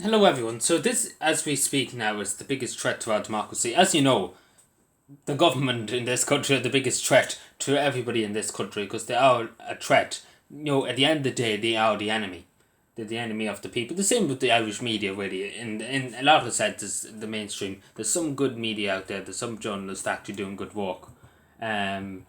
Hello, everyone. So this, as we speak now, is the biggest threat to our democracy. As you know, the government in this country are the biggest threat to everybody in this country because they are a threat. At the end of the day, they are the enemy. They're the enemy of the people. The same with the Irish media, really. In a lot of senses, the mainstream. There's some good media out there. There's some journalists actually doing good work. Um,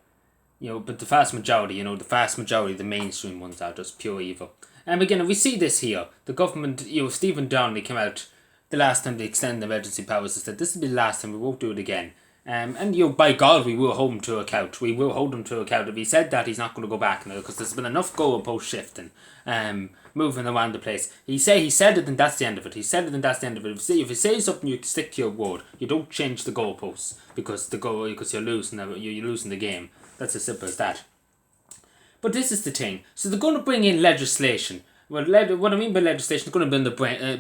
but the vast majority, the mainstream ones are just pure evil. And again, we see this here. The government, Stephen Donnelly came out the last time they extended emergency powers and said this will be the last time, we won't do it again. And by God, we will hold him to account. We will hold him to account. If he said that, he's not going to go back now because there's been enough goalpost shifting, moving around the place. He said it, and that's the end of it. He said it, and that's the end of it. If you say something, you stick to your word. You don't change the goalposts because you're losing. You're losing the game. That's as simple as that. But this is the thing. So they're going to bring in legislation. What I mean by legislation is going to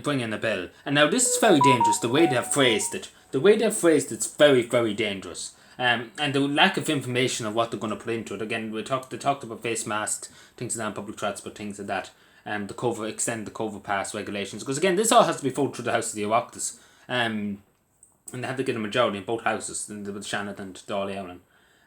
bring in a bill. And now this is very dangerous, the way they've phrased it. The way they've phrased it's very, very dangerous. And the lack of information of what they're going to put into it. Again, they talked about face masks, things like that, public transport, things like that. Extend the COVID pass regulations. Because again, this all has to be voted through the House of the Oireachtas. And they have to get a majority in both houses, with Shannon and Dáil Allen.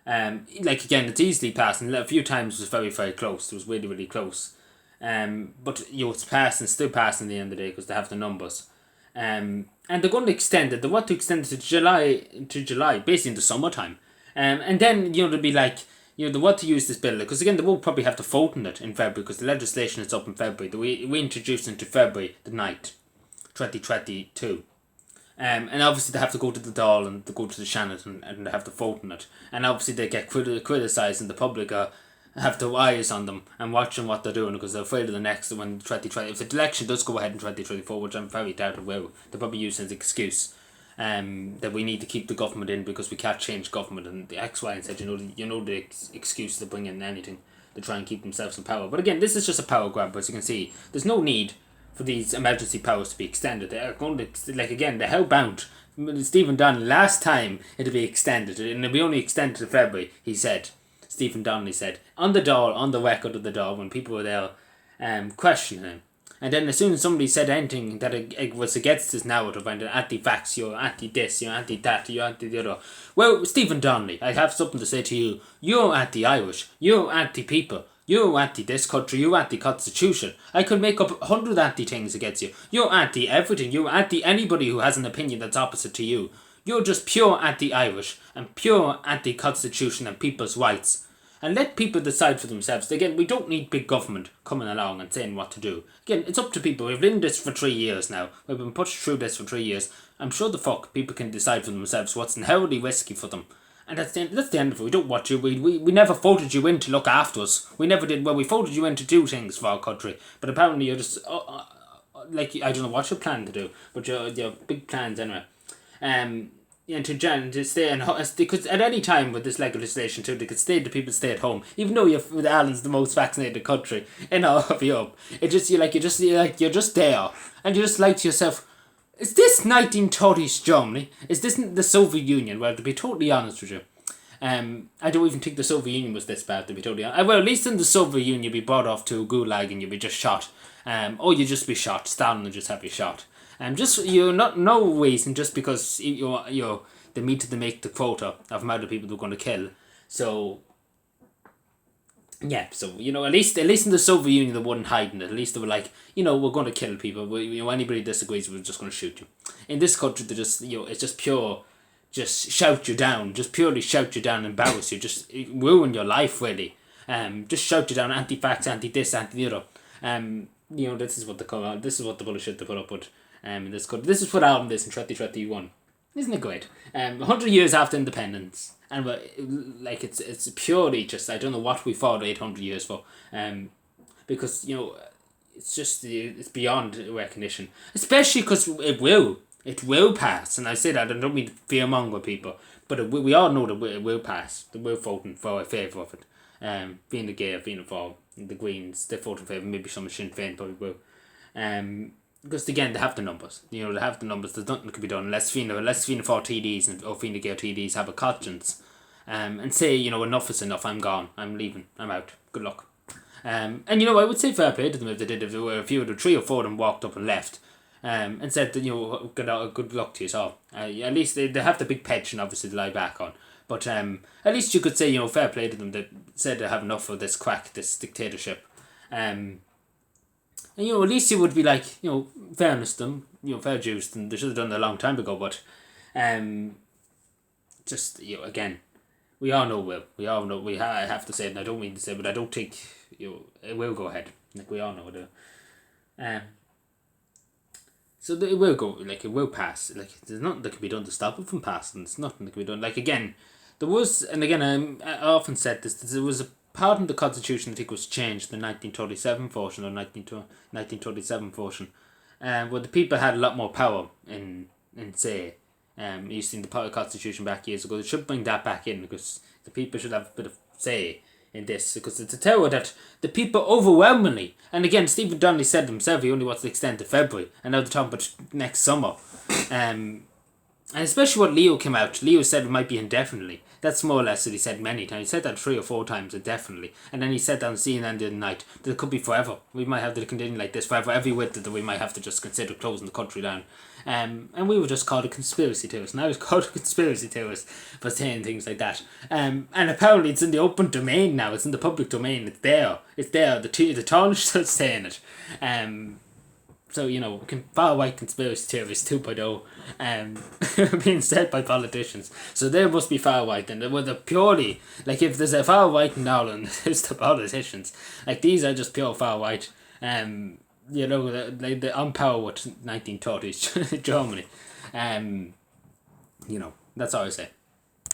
Again, it's easily passed, and a few times it was very, very close. It was really, really close. But it's passed and still passing at the end of the day because they have the numbers. And they're going to extend it. They want to extend it to July, basically in the summertime. And then they'll be like, they want to use this bill because again they will probably have to vote on it in February because the legislation is up in February. We introduced it into February the 9th, 2022. And obviously they have to go to the Dáil and they go to the Shannon and they have to vote on it. And obviously they get criticised and the public have their eyes on them and watching what they're doing because they're afraid of the next when 2020. If the election does go ahead in 2024, which I'm very doubt it will, they'll probably use it as an excuse that we need to keep the government in because we can't change government and the X, Y, and Z. The excuse to bring in anything to try and keep themselves in power. But again, this is just a power grab, as you can see. There's no need for these emergency powers to be extended. They're going to, they're hellbound. Stephen Donnelly, last time it'll be extended, and it'll be only extended to February, he said. Stephen Donnelly said, on the record of the Dáil, when people were there questioning him. And then as soon as somebody said anything that it was against his narrative, and anti-vax, you're anti-this, you're anti-that, you're anti-the other. Well, Stephen Donnelly, I have something to say to you. You're anti-Irish, you're anti-people, you're anti this country, you're anti constitution. I could make up 100 anti things against you. You're anti everything. You're anti anybody who has an opinion that's opposite to you. You're just pure anti Irish and pure anti constitution and people's rights. And let people decide for themselves. Again, we don't need big government coming along and saying what to do. Again, it's up to people. We've been in this for 3 years now. We've been pushed through this for 3 years. I'm sure the fuck people can decide for themselves what's inherently risky for them. And that's the end of it. We don't want you. We never voted you in to look after us. We never did. Well, we voted you in to do things for our country. But apparently you're just, I don't know what you're planning to do. But you're big plans anyway. And to stay in because at any time with this legislation too, they could stay the people stay at home, even though Ireland's the most vaccinated country in all of Europe. It just you're just there, and you just like to yourself, is this 1930s Germany? Is this the Soviet Union? Well, to be totally honest with you, I don't even think the Soviet Union was this bad, to be totally honest. Well, at least in the Soviet Union, you'd be brought off to a gulag and you'd be just shot. Or you'd just be shot. Stalin would just have you shot. Just you're not no reason just because they meet to make the quota of amount of people they're going to kill. So yeah, so at least in the Soviet Union they wouldn't hide it. At least they were like, we're going to kill people. Anybody disagrees, we're just going to shoot you. In this country, they just it's just pure, just shout you down, just purely shout you down, embarrass you, just ruin your life really. Just shout you down, anti-vax, anti-this, anti-the other. This is what they call out. This is what the bullshit they put up with. In this country, this is what album this in 2021. Isn't it great? 100 years after independence, and it's purely just I don't know what we fought 800 years for, because it's beyond recognition, especially because it will pass, and I say that I don't mean to fearmonger people, but we all know that it will pass. That we're voting for a favour of it. Being the gay, being for the Greens, they vote in favour. Maybe some Sinn Féin probably will. Because again, they have the numbers. They have the numbers. There's nothing that can be done unless Fianna Fáil TDs or Fianna Gael TDs have a conscience, and say enough is enough. I'm gone. I'm leaving. I'm out. Good luck. And I would say fair play to them if they did. If there were a few of the 3 or 4 of them walked up and left, and said that, good luck to you all. At least they have the big pension, obviously, to lie back on. But at least you could say, fair play to them that said they have enough of this quack, this dictatorship. And, at least you would be like, fairness to them, fair dues to them. They should have done it a long time ago, but just, again, we all know Will. We all know, I have to say it, and I don't mean to say it, but I don't think, it will go ahead. Like, we all know it. So it will go, like, it will pass. Like, there's nothing that can be done to stop it from passing. There's nothing that can be done. Like, again, there was, and again, I often said this, there was a part in the Constitution I think was changed, the 1937 version or 1937 version, where the people had a lot more power in say, you seen the Constitution back years ago. They should bring that back in, because the people should have a bit of say in this, because it's a terror that the people overwhelmingly, and again, Stephen Donnelly said himself he only wants to extend to February, and now they're talking about next summer. And especially what Leo came out, Leo said it might be indefinitely. That's more or less what he said many times. He said that 3 or 4 times indefinitely. And then he said on CNN the other night that it could be forever. We might have to continue like this forever. Every winter that we might have to just consider closing the country down. And we were just called a conspiracy theorist. And I was called a conspiracy theorist for saying things like that. And apparently it's in the open domain now. It's in the public domain. It's there. It's there. The Taoiseach starts saying it. So, far-right conspiracy theories 2.0 being said by politicians. So they must be far-right. And they're purely, like, if there's a far-right in Ireland, it's the politicians. Like, these are just pure far-right. They're on power with 1930s Germany. That's all I say.